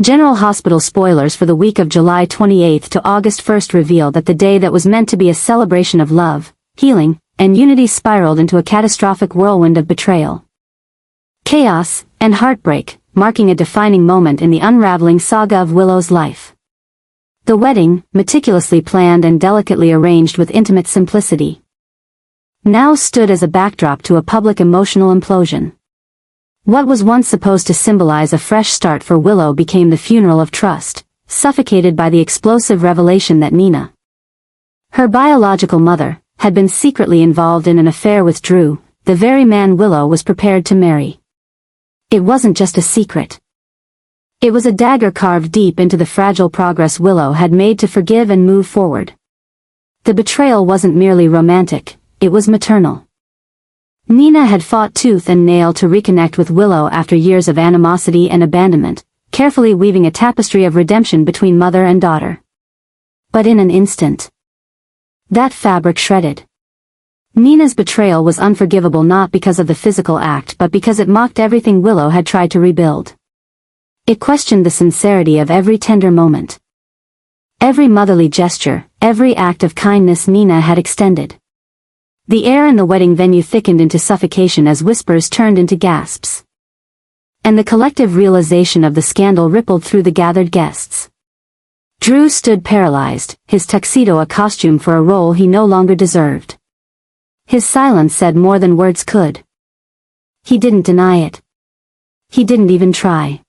General Hospital spoilers for the week of July 28th to August 1st reveal that the day that was meant to be a celebration of love, healing, and unity spiraled into a catastrophic whirlwind of betrayal, chaos, and heartbreak, marking a defining moment in the unraveling saga of Willow's life. The wedding, meticulously planned and delicately arranged with intimate simplicity, now stood as a backdrop to a public emotional implosion. What was once supposed to symbolize a fresh start for Willow became the funeral of trust, suffocated by the explosive revelation that Nina, her biological mother, had been secretly involved in an affair with Drew, the very man Willow was prepared to marry. It wasn't just a secret. It was a dagger carved deep into the fragile progress Willow had made to forgive and move forward. The betrayal wasn't merely romantic, it was maternal. Nina had fought tooth and nail to reconnect with Willow after years of animosity and abandonment, carefully weaving a tapestry of redemption between mother and daughter. But in an instant, that fabric shredded. Nina's betrayal was unforgivable not because of the physical act but because it mocked everything Willow had tried to rebuild. It questioned the sincerity of every tender moment, every motherly gesture, every act of kindness Nina had extended. The air in the wedding venue thickened into suffocation as whispers turned into gasps, and the collective realization of the scandal rippled through the gathered guests. Drew stood paralyzed, his tuxedo a costume for a role he no longer deserved. His silence said more than words could. He didn't deny it. He didn't even try.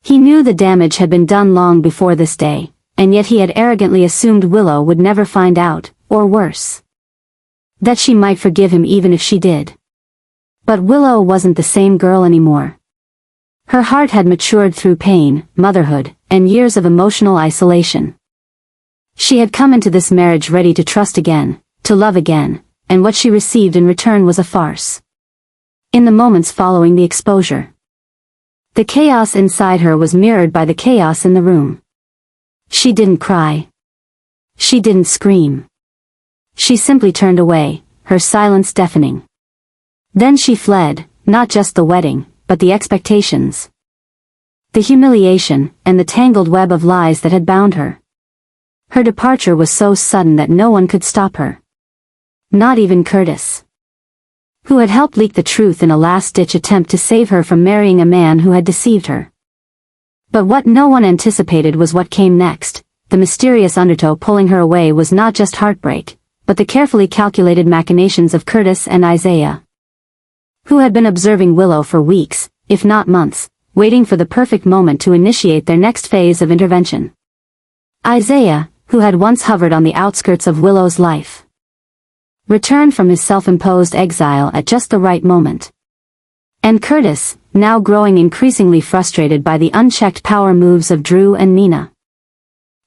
He knew the damage had been done long before this day, and yet he had arrogantly assumed Willow would never find out, or worse, that she might forgive him even if she did. But Willow wasn't the same girl anymore. Her heart had matured through pain, motherhood, and years of emotional isolation. She had come into this marriage ready to trust again, to love again, and what she received in return was a farce. In the moments following the exposure, the chaos inside her was mirrored by the chaos in the room. She didn't cry. She didn't scream. She simply turned away, her silence deafening. Then she fled, not just the wedding, but the expectations, the humiliation, and the tangled web of lies that had bound her. Her departure was so sudden that no one could stop her. Not even Curtis, who had helped leak the truth in a last-ditch attempt to save her from marrying a man who had deceived her. But what no one anticipated was what came next. The mysterious undertow pulling her away was not just heartbreak, but the carefully calculated machinations of Curtis and Isaiah, who had been observing Willow for weeks, if not months, waiting for the perfect moment to initiate their next phase of intervention. Isaiah, who had once hovered on the outskirts of Willow's life, returned from his self-imposed exile at just the right moment. And Curtis, now growing increasingly frustrated by the unchecked power moves of Drew and Nina,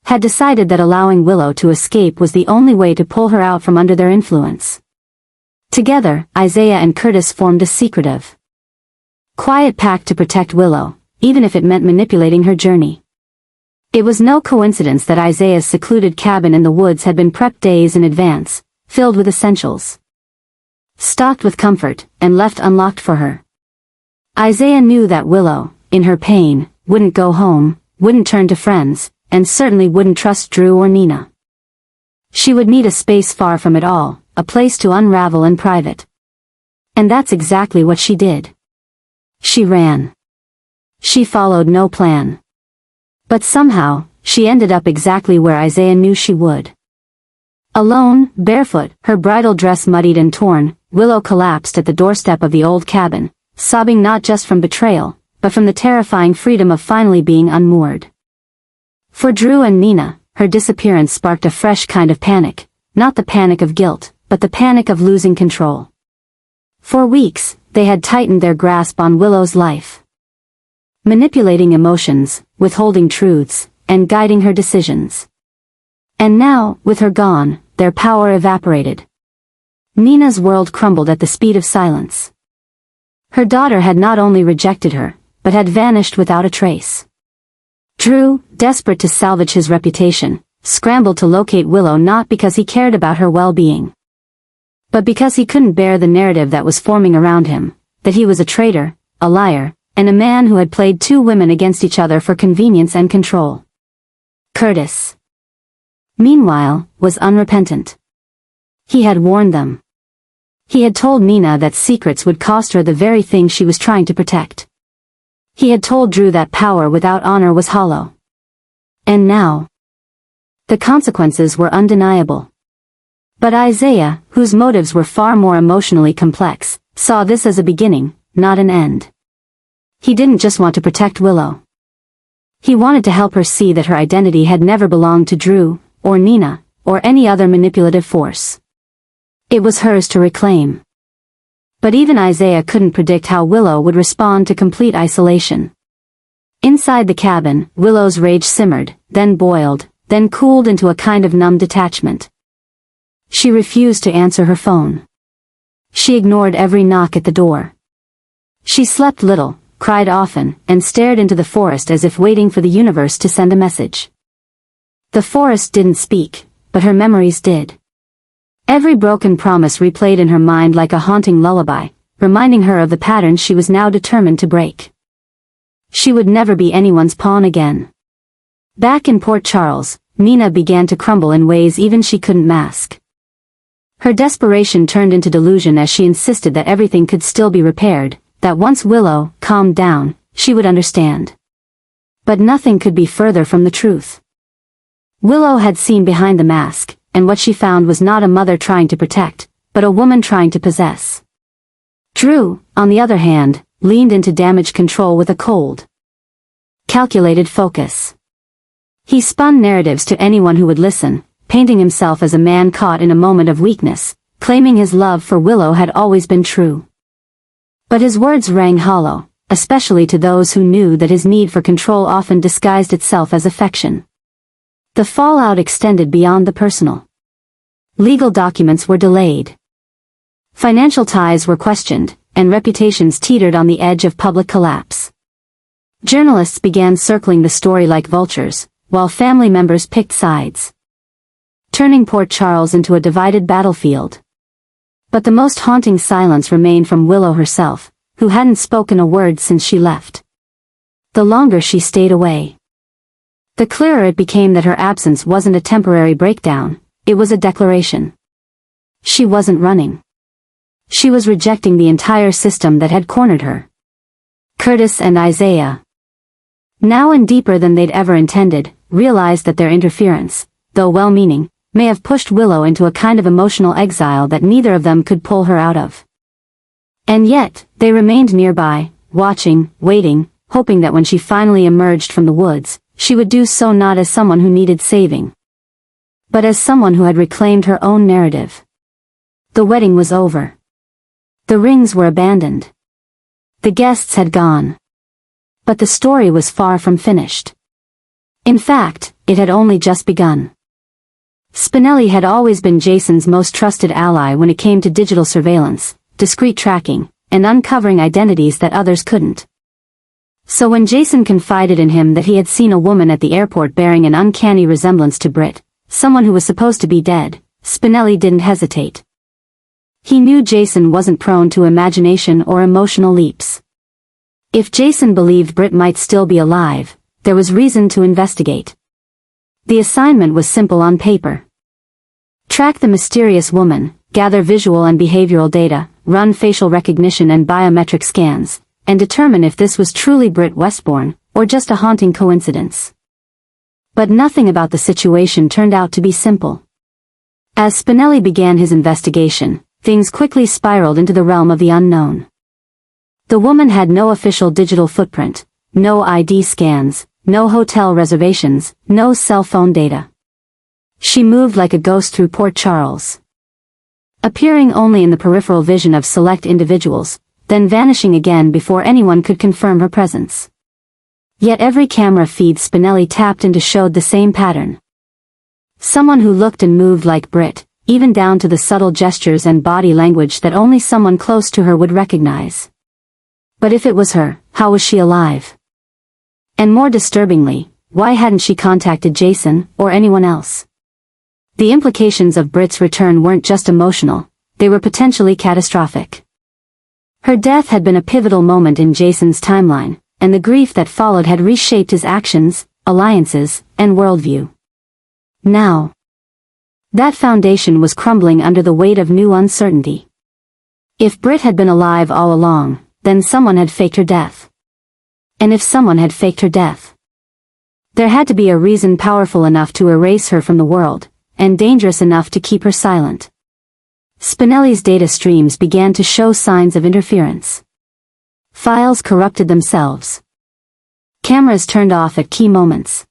had decided that allowing Willow to escape was the only way to pull her out from under their influence. Together, Isaiah and Curtis formed a secretive, quiet pact to protect Willow, even if it meant manipulating her journey. It was no coincidence that Isaiah's secluded cabin in the woods had been prepped days in advance, filled with essentials, stocked with comfort, and left unlocked for her. Isaiah knew that Willow, in her pain, wouldn't go home, wouldn't turn to friends, and certainly wouldn't trust Drew or Nina. She would need a space far from it all, a place to unravel in private. And that's exactly what she did. She ran. She followed no plan. But somehow, she ended up exactly where Isaiah knew she would. Alone, barefoot, her bridal dress muddied and torn, Willow collapsed at the doorstep of the old cabin, sobbing not just from betrayal, but from the terrifying freedom of finally being unmoored. For Drew and Nina, her disappearance sparked a fresh kind of panic, not the panic of guilt, but the panic of losing control. For weeks, they had tightened their grasp on Willow's life, manipulating emotions, withholding truths, and guiding her decisions. And now, with her gone, their power evaporated. Nina's world crumbled at the speed of silence. Her daughter had not only rejected her, but had vanished without a trace. Drew, desperate to salvage his reputation, scrambled to locate Willow not because he cared about her well-being, but because he couldn't bear the narrative that was forming around him, that he was a traitor, a liar, and a man who had played two women against each other for convenience and control. Curtis, meanwhile, was unrepentant. He had warned them. He had told Nina that secrets would cost her the very thing she was trying to protect. He had told Drew that power without honor was hollow. And now, the consequences were undeniable. But Isaiah, whose motives were far more emotionally complex, saw this as a beginning, not an end. He didn't just want to protect Willow. He wanted to help her see that her identity had never belonged to Drew, or Nina, or any other manipulative force. It was hers to reclaim. But even Isaiah couldn't predict how Willow would respond to complete isolation. Inside the cabin, Willow's rage simmered, then boiled, then cooled into a kind of numb detachment. She refused to answer her phone. She ignored every knock at the door. She slept little, cried often, and stared into the forest as if waiting for the universe to send a message. The forest didn't speak, but her memories did. Every broken promise replayed in her mind like a haunting lullaby, reminding her of the patterns she was now determined to break. She would never be anyone's pawn again. Back in Port Charles, Nina began to crumble in ways even she couldn't mask. Her desperation turned into delusion as she insisted that everything could still be repaired, that once Willow calmed down, she would understand. But nothing could be further from the truth. Willow had seen behind the mask, and what she found was not a mother trying to protect, but a woman trying to possess. Drew, on the other hand, leaned into damage control with a cold, calculated focus. He spun narratives to anyone who would listen, painting himself as a man caught in a moment of weakness, claiming his love for Willow had always been true. But his words rang hollow, especially to those who knew that his need for control often disguised itself as affection. The fallout extended beyond the personal. Legal documents were delayed. Financial ties were questioned, and reputations teetered on the edge of public collapse. Journalists began circling the story like vultures, while family members picked sides, turning Port Charles into a divided battlefield. But the most haunting silence remained from Willow herself, who hadn't spoken a word since she left. The longer she stayed away, the clearer it became that her absence wasn't a temporary breakdown, it was a declaration. She wasn't running. She was rejecting the entire system that had cornered her. Curtis and Isaiah, now and deeper than they'd ever intended, realized that their interference, though well-meaning, may have pushed Willow into a kind of emotional exile that neither of them could pull her out of. And yet, they remained nearby, watching, waiting, hoping that when she finally emerged from the woods, she would do so not as someone who needed saving, but as someone who had reclaimed her own narrative. The wedding was over. The rings were abandoned. The guests had gone. But the story was far from finished. In fact, it had only just begun. Spinelli had always been Jason's most trusted ally when it came to digital surveillance, discreet tracking, and uncovering identities that others couldn't. So when Jason confided in him that he had seen a woman at the airport bearing an uncanny resemblance to Britt, someone who was supposed to be dead, Spinelli didn't hesitate. He knew Jason wasn't prone to imagination or emotional leaps. If Jason believed Britt might still be alive, there was reason to investigate. The assignment was simple on paper. Track the mysterious woman, gather visual and behavioral data, run facial recognition and biometric scans, and determine if this was truly Britt Westbourne, or just a haunting coincidence. But nothing about the situation turned out to be simple. As Spinelli began his investigation, things quickly spiraled into the realm of the unknown. The woman had no official digital footprint, no ID scans, no hotel reservations, no cell phone data. She moved like a ghost through Port Charles, appearing only in the peripheral vision of select individuals, then vanishing again before anyone could confirm her presence. Yet every camera feed Spinelli tapped into showed the same pattern. Someone who looked and moved like Britt, even down to the subtle gestures and body language that only someone close to her would recognize. But if it was her, how was she alive? And more disturbingly, why hadn't she contacted Jason, or anyone else? The implications of Britt's return weren't just emotional, they were potentially catastrophic. Her death had been a pivotal moment in Jason's timeline, and the grief that followed had reshaped his actions, alliances, and worldview. Now, that foundation was crumbling under the weight of new uncertainty. If Britt had been alive all along, then someone had faked her death. And if someone had faked her death, there had to be a reason powerful enough to erase her from the world, and dangerous enough to keep her silent. Spinelli's data streams began to show signs of interference. Files corrupted themselves. Cameras turned off at key moments.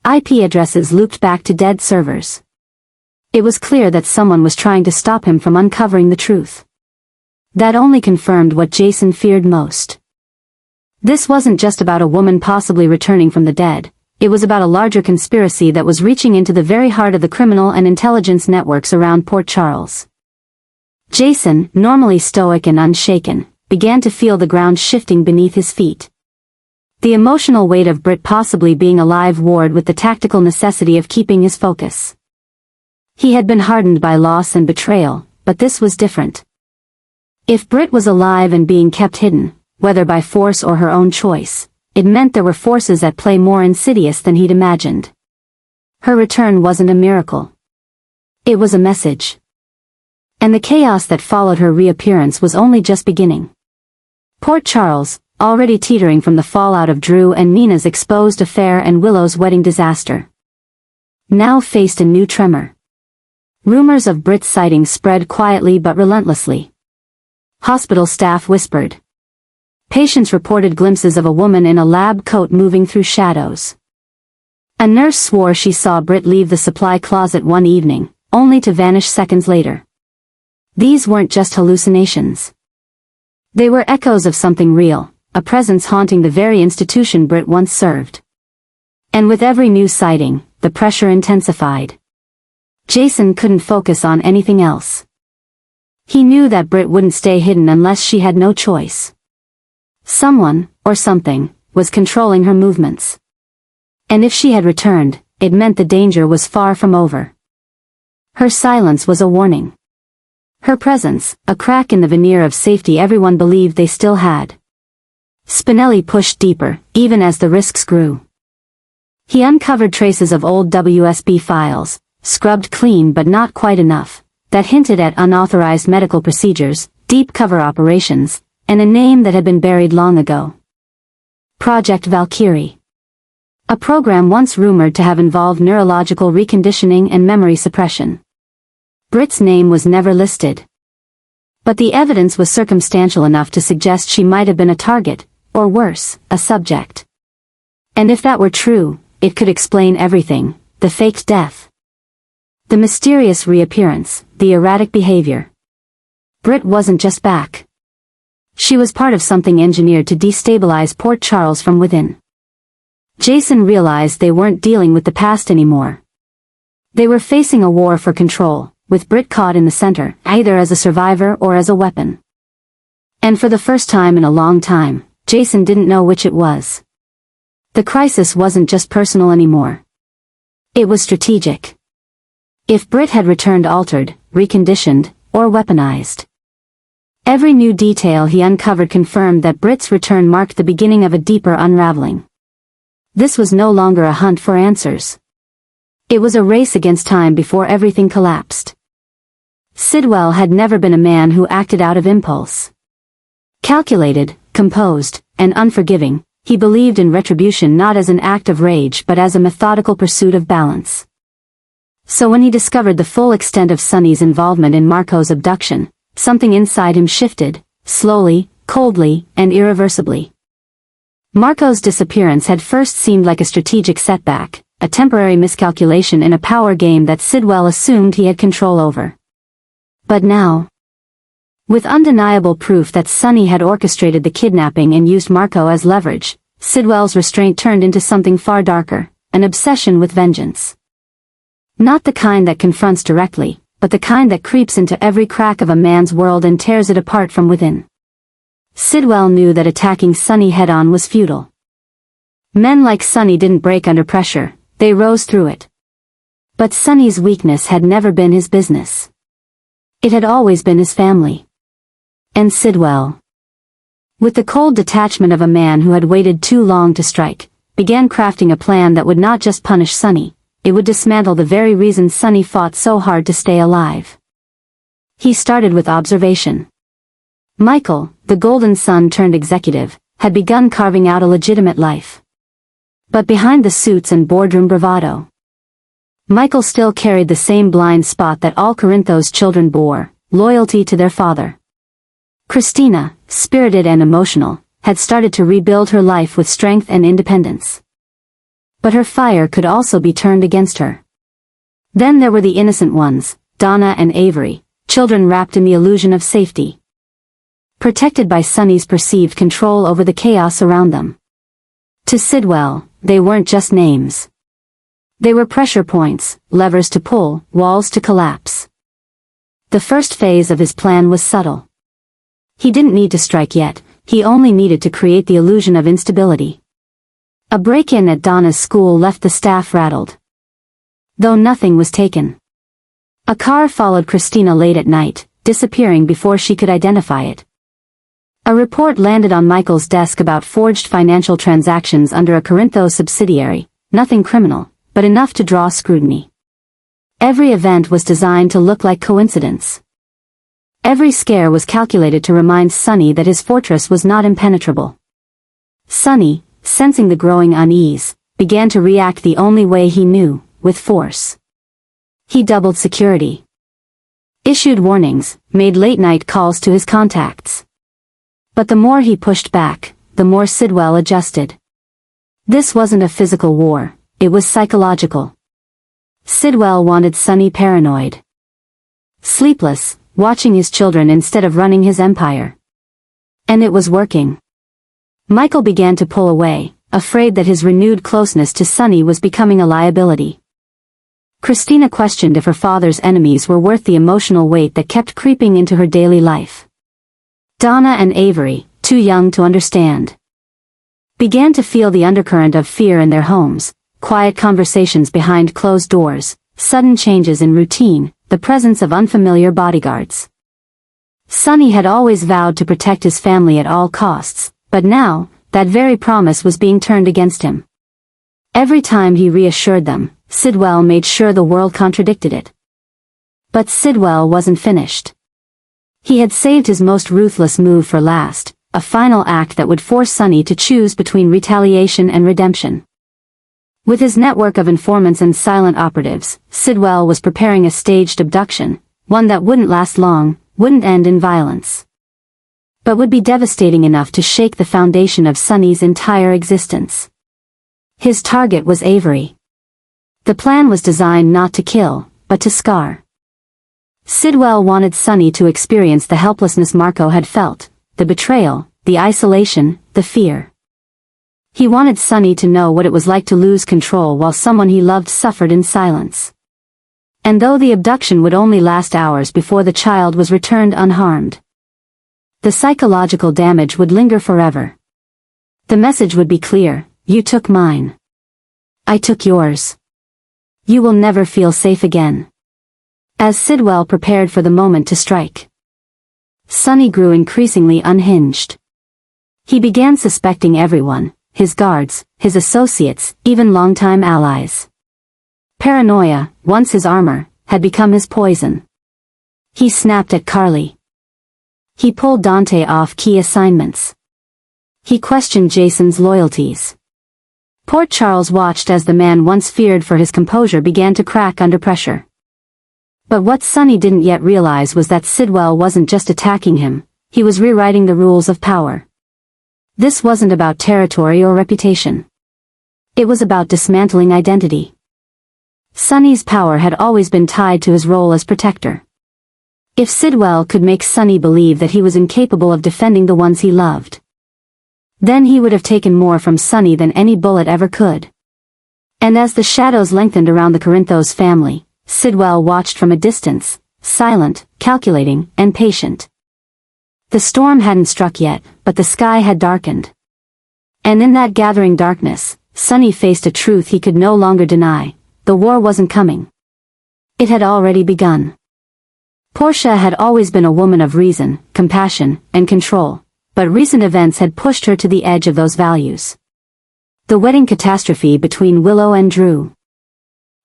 IP addresses looped back to dead servers. It was clear that someone was trying to stop him from uncovering the truth. That only confirmed what Jason feared most. This wasn't just about a woman possibly returning from the dead, it was about a larger conspiracy that was reaching into the very heart of the criminal and intelligence networks around Port Charles. Jason, normally stoic and unshaken, began to feel the ground shifting beneath his feet. The emotional weight of Britt possibly being alive warred with the tactical necessity of keeping his focus. He had been hardened by loss and betrayal, but this was different. If Britt was alive and being kept hidden, whether by force or her own choice, it meant there were forces at play more insidious than he'd imagined. Her return wasn't a miracle. It was a message. And the chaos that followed her reappearance was only just beginning. Port Charles, already teetering from the fallout of Drew and Nina's exposed affair and Willow's wedding disaster, now faced a new tremor. Rumors of Britt's sighting spread quietly but relentlessly. Hospital staff whispered. Patients reported glimpses of a woman in a lab coat moving through shadows. A nurse swore she saw Britt leave the supply closet one evening, only to vanish seconds later. These weren't just hallucinations. They were echoes of something real, a presence haunting the very institution Britt once served. And with every new sighting, the pressure intensified. Jason couldn't focus on anything else. He knew that Britt wouldn't stay hidden unless she had no choice. Someone, or something, was controlling her movements. And if she had returned, it meant the danger was far from over. Her silence was a warning. Her presence, a crack in the veneer of safety everyone believed they still had. Spinelli pushed deeper, even as the risks grew. He uncovered traces of old WSB files, scrubbed clean but not quite enough, that hinted at unauthorized medical procedures, deep cover operations, and a name that had been buried long ago. Project Valkyrie. A program once rumored to have involved neurological reconditioning and memory suppression. Britt's name was never listed. But the evidence was circumstantial enough to suggest she might have been a target, or worse, a subject. And if that were true, it could explain everything: the faked death, the mysterious reappearance, the erratic behavior. Britt wasn't just back. She was part of something engineered to destabilize Port Charles from within. Jason realized they weren't dealing with the past anymore. They were facing a war for control, with Britt caught in the center, either as a survivor or as a weapon. And for the first time in a long time, Jason didn't know which it was. The crisis wasn't just personal anymore. It was strategic. If Britt had returned altered, reconditioned, or weaponized. Every new detail he uncovered confirmed that Britt's return marked the beginning of a deeper unraveling. This was no longer a hunt for answers. It was a race against time before everything collapsed. Sidwell had never been a man who acted out of impulse. Calculated, composed, and unforgiving, he believed in retribution not as an act of rage but as a methodical pursuit of balance. So when he discovered the full extent of Sonny's involvement in Marco's abduction, something inside him shifted, slowly, coldly, and irreversibly. Marco's disappearance had first seemed like a strategic setback, a temporary miscalculation in a power game that Sidwell assumed he had control over. But now, with undeniable proof that Sonny had orchestrated the kidnapping and used Marco as leverage, Sidwell's restraint turned into something far darker, an obsession with vengeance. Not the kind that confronts directly, but the kind that creeps into every crack of a man's world and tears it apart from within. Sidwell knew that attacking Sonny head-on was futile. Men like Sonny didn't break under pressure, they rose through it. But Sonny's weakness had never been his business. It had always been his family. And Sidwell, With the cold detachment of a man who had waited too long to strike, began crafting a plan that would not just punish Sonny, it would dismantle the very reason Sonny fought so hard to stay alive. He started with observation. Michael, the golden son turned executive, had begun carving out a legitimate life. But behind the suits and boardroom bravado, Michael still carried the same blind spot that all Corinthos children bore, loyalty to their father. Christina, spirited and emotional, had started to rebuild her life with strength and independence. But her fire could also be turned against her. Then there were the innocent ones, Donna and Avery, children wrapped in the illusion of safety, protected by Sonny's perceived control over the chaos around them. To Sidwell, they weren't just names. They were pressure points, levers to pull, walls to collapse. The first phase of his plan was subtle. He didn't need to strike yet, he only needed to create the illusion of instability. A break-in at Donna's school left the staff rattled, though nothing was taken. A car followed Christina late at night, disappearing before she could identify it. A report landed on Michael's desk about forged financial transactions under a Corinthos subsidiary, nothing criminal, but enough to draw scrutiny. Every event was designed to look like coincidence. Every scare was calculated to remind Sonny that his fortress was not impenetrable. Sonny, sensing the growing unease, began to react the only way he knew, with force. He doubled security, issued warnings, made late-night calls to his contacts. But the more he pushed back, the more Sidwell adjusted. This wasn't a physical war, it was psychological. Sidwell wanted Sonny paranoid, sleepless, watching his children instead of running his empire. And it was working. Michael began to pull away, afraid that his renewed closeness to Sonny was becoming a liability. Christina questioned if her father's enemies were worth the emotional weight that kept creeping into her daily life. Donna and Avery, too young to understand, began to feel the undercurrent of fear in their homes, quiet conversations behind closed doors, sudden changes in routine, the presence of unfamiliar bodyguards. Sonny had always vowed to protect his family at all costs, but now, that very promise was being turned against him. Every time he reassured them, Sidwell made sure the world contradicted it. But Sidwell wasn't finished. He had saved his most ruthless move for last, a final act that would force Sonny to choose between retaliation and redemption. With his network of informants and silent operatives, Sidwell was preparing a staged abduction, one that wouldn't last long, wouldn't end in violence, but would be devastating enough to shake the foundation of Sonny's entire existence. His target was Avery. The plan was designed not to kill, but to scar. Sidwell wanted Sonny to experience the helplessness Marco had felt, the betrayal, the isolation, the fear. He wanted Sonny to know what it was like to lose control while someone he loved suffered in silence. And though the abduction would only last hours before the child was returned unharmed, the psychological damage would linger forever. The message would be clear: you took mine, I took yours. You will never feel safe again. As Sidwell prepared for the moment to strike, Sonny grew increasingly unhinged. He began suspecting everyone, his guards, his associates, even longtime allies. Paranoia, once his armor, had become his poison. He snapped at Carly. He pulled Dante off key assignments. He questioned Jason's loyalties. Port Charles watched as the man once feared for his composure began to crack under pressure. But what Sonny didn't yet realize was that Sidwell wasn't just attacking him, he was rewriting the rules of power. This wasn't about territory or reputation. It was about dismantling identity. Sonny's power had always been tied to his role as protector. If Sidwell could make Sonny believe that he was incapable of defending the ones he loved, then he would have taken more from Sonny than any bullet ever could. And as the shadows lengthened around the Corinthos family, Sidwell watched from a distance, silent, calculating, and patient. The storm hadn't struck yet, but the sky had darkened. And in that gathering darkness, Sonny faced a truth he could no longer deny: the war wasn't coming. It had already begun. Portia had always been a woman of reason, compassion, and control, but recent events had pushed her to the edge of those values. The wedding catastrophe between Willow and Drew.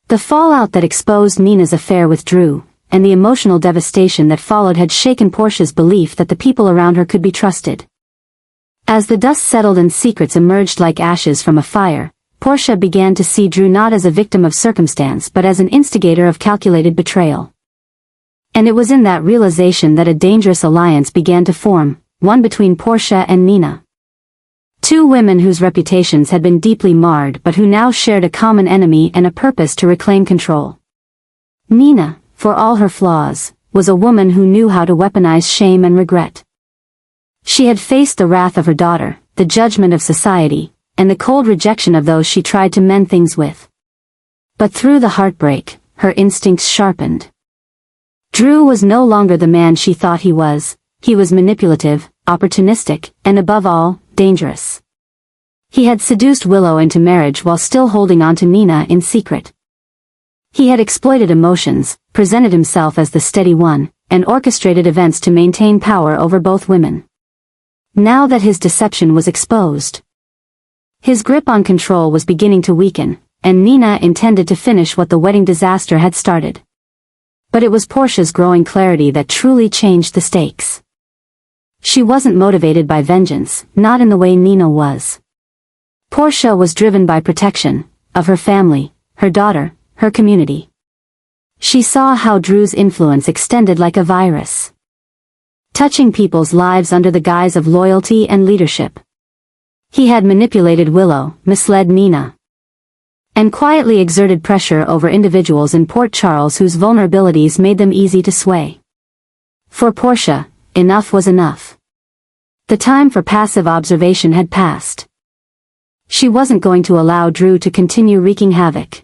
The fallout that exposed Nina's affair with Drew, and the emotional devastation that followed had shaken Portia's belief that the people around her could be trusted. As the dust settled and secrets emerged like ashes from a fire, Portia began to see Drew not as a victim of circumstance but as an instigator of calculated betrayal. And it was in that realization that a dangerous alliance began to form, one between Portia and Nina. Two women whose reputations had been deeply marred but who now shared a common enemy and a purpose to reclaim control. Nina, for all her flaws, was a woman who knew how to weaponize shame and regret. She had faced the wrath of her daughter, the judgment of society, and the cold rejection of those she tried to mend things with. But through the heartbreak, her instincts sharpened. Drew was no longer the man she thought he was manipulative, opportunistic, and above all, dangerous. He had seduced Willow into marriage while still holding on to Nina in secret. He had exploited emotions, presented himself as the steady one, and orchestrated events to maintain power over both women. Now that his deception was exposed, his grip on control was beginning to weaken, and Nina intended to finish what the wedding disaster had started. But it was Portia's growing clarity that truly changed the stakes. She wasn't motivated by vengeance, not in the way Nina was. Portia was driven by protection, of her family, her daughter, her community. She saw how Drew's influence extended like a virus, touching people's lives under the guise of loyalty and leadership. He had manipulated Willow, misled Nina, and quietly exerted pressure over individuals in Port Charles whose vulnerabilities made them easy to sway. For Portia, enough was enough. The time for passive observation had passed. She wasn't going to allow Drew to continue wreaking havoc.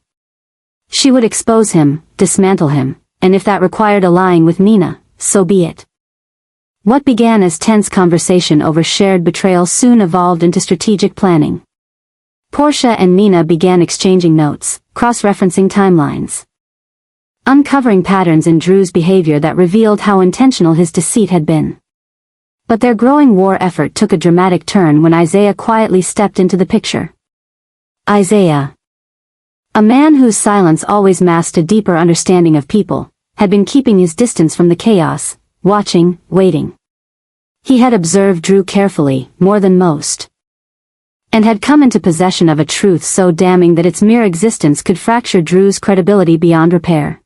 She would expose him, dismantle him, and if that required allying with Nina, so be it. What began as tense conversation over shared betrayal soon evolved into strategic planning. Portia and Nina began exchanging notes, cross-referencing timelines, uncovering patterns in Drew's behavior that revealed how intentional his deceit had been. But their growing war effort took a dramatic turn when Isaiah quietly stepped into the picture. Isaiah, a man whose silence always masked a deeper understanding of people, had been keeping his distance from the chaos, watching, waiting. He had observed Drew carefully, more than most, and had come into possession of a truth so damning that its mere existence could fracture Drew's credibility beyond repair.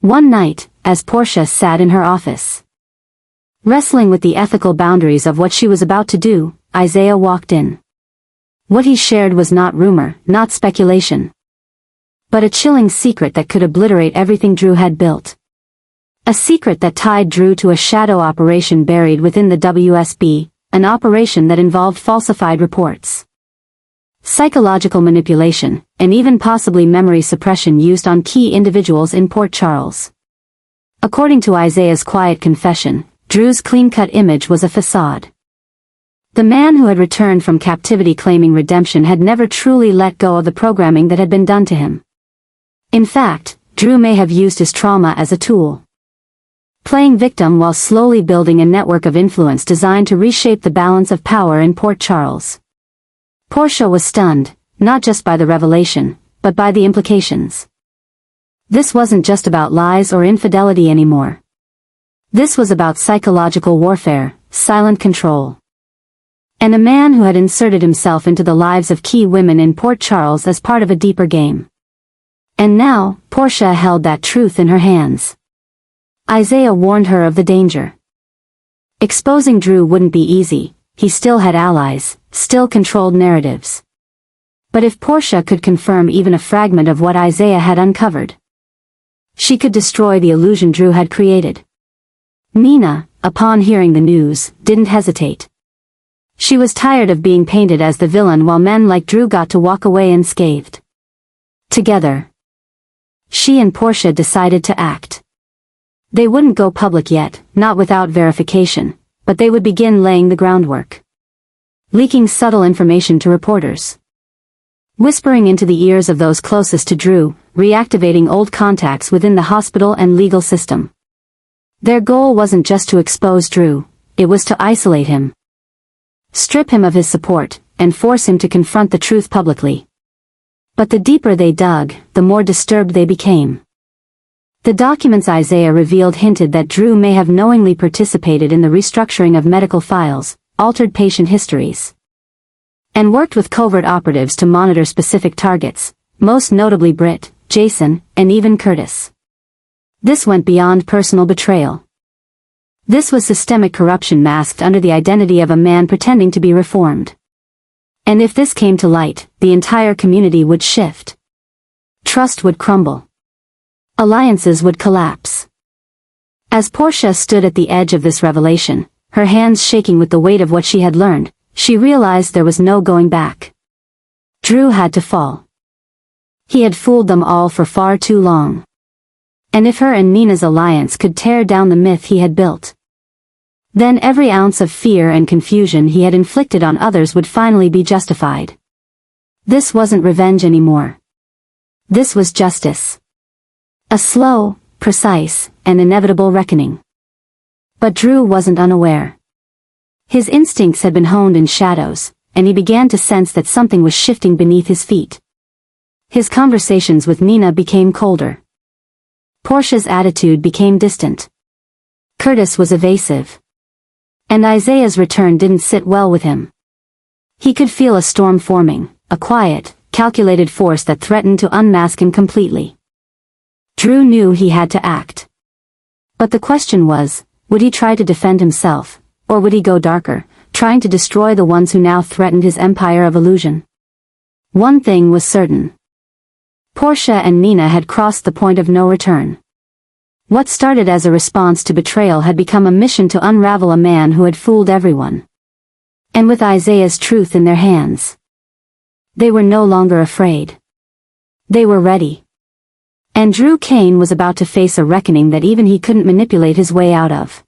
One night, as Portia sat in her office, wrestling with the ethical boundaries of what she was about to do, Isaiah walked in. What he shared was not rumor, not speculation, but a chilling secret that could obliterate everything Drew had built. A secret that tied Drew to a shadow operation buried within the WSB, an operation that involved falsified reports, psychological manipulation, and even possibly memory suppression used on key individuals in Port Charles. According to Isaiah's quiet confession, Drew's clean-cut image was a facade. The man who had returned from captivity claiming redemption had never truly let go of the programming that had been done to him. In fact, Drew may have used his trauma as a tool, playing victim while slowly building a network of influence designed to reshape the balance of power in Port Charles. Portia was stunned, not just by the revelation, but by the implications. This wasn't just about lies or infidelity anymore. This was about psychological warfare, silent control, and a man who had inserted himself into the lives of key women in Port Charles as part of a deeper game. And now, Portia held that truth in her hands. Isaiah warned her of the danger. Exposing Drew wouldn't be easy, he still had allies, still controlled narratives. But if Portia could confirm even a fragment of what Isaiah had uncovered, she could destroy the illusion Drew had created. Nina, upon hearing the news, didn't hesitate. She was tired of being painted as the villain while men like Drew got to walk away unscathed. Together, she and Portia decided to act. They wouldn't go public yet, not without verification, but they would begin laying the groundwork. Leaking subtle information to reporters, whispering into the ears of those closest to Drew, reactivating old contacts within the hospital and legal system. Their goal wasn't just to expose Drew, it was to isolate him, strip him of his support, and force him to confront the truth publicly. But the deeper they dug, the more disturbed they became. The documents Isaiah revealed hinted that Drew may have knowingly participated in the restructuring of medical files, altered patient histories, and worked with covert operatives to monitor specific targets, most notably Britt, Jason, and even Curtis. This went beyond personal betrayal. This was systemic corruption masked under the identity of a man pretending to be reformed. And if this came to light, the entire community would shift. Trust would crumble. Alliances would collapse. As Portia stood at the edge of this revelation, her hands shaking with the weight of what she had learned, she realized there was no going back. Drew had to fall. He had fooled them all for far too long. And if her and Nina's alliance could tear down the myth he had built, then every ounce of fear and confusion he had inflicted on others would finally be justified. This wasn't revenge anymore. This was justice. A slow, precise, and inevitable reckoning. But Drew wasn't unaware. His instincts had been honed in shadows, and he began to sense that something was shifting beneath his feet. His conversations with Nina became colder. Portia's attitude became distant. Curtis was evasive. And Isaiah's return didn't sit well with him. He could feel a storm forming, a quiet, calculated force that threatened to unmask him completely. Drew knew he had to act. But the question was, would he try to defend himself, or would he go darker, trying to destroy the ones who now threatened his empire of illusion? One thing was certain. Portia and Nina had crossed the point of no return. What started as a response to betrayal had become a mission to unravel a man who had fooled everyone. And with Isaiah's truth in their hands, they were no longer afraid. They were ready. And Drew Kane was about to face a reckoning that even he couldn't manipulate his way out of.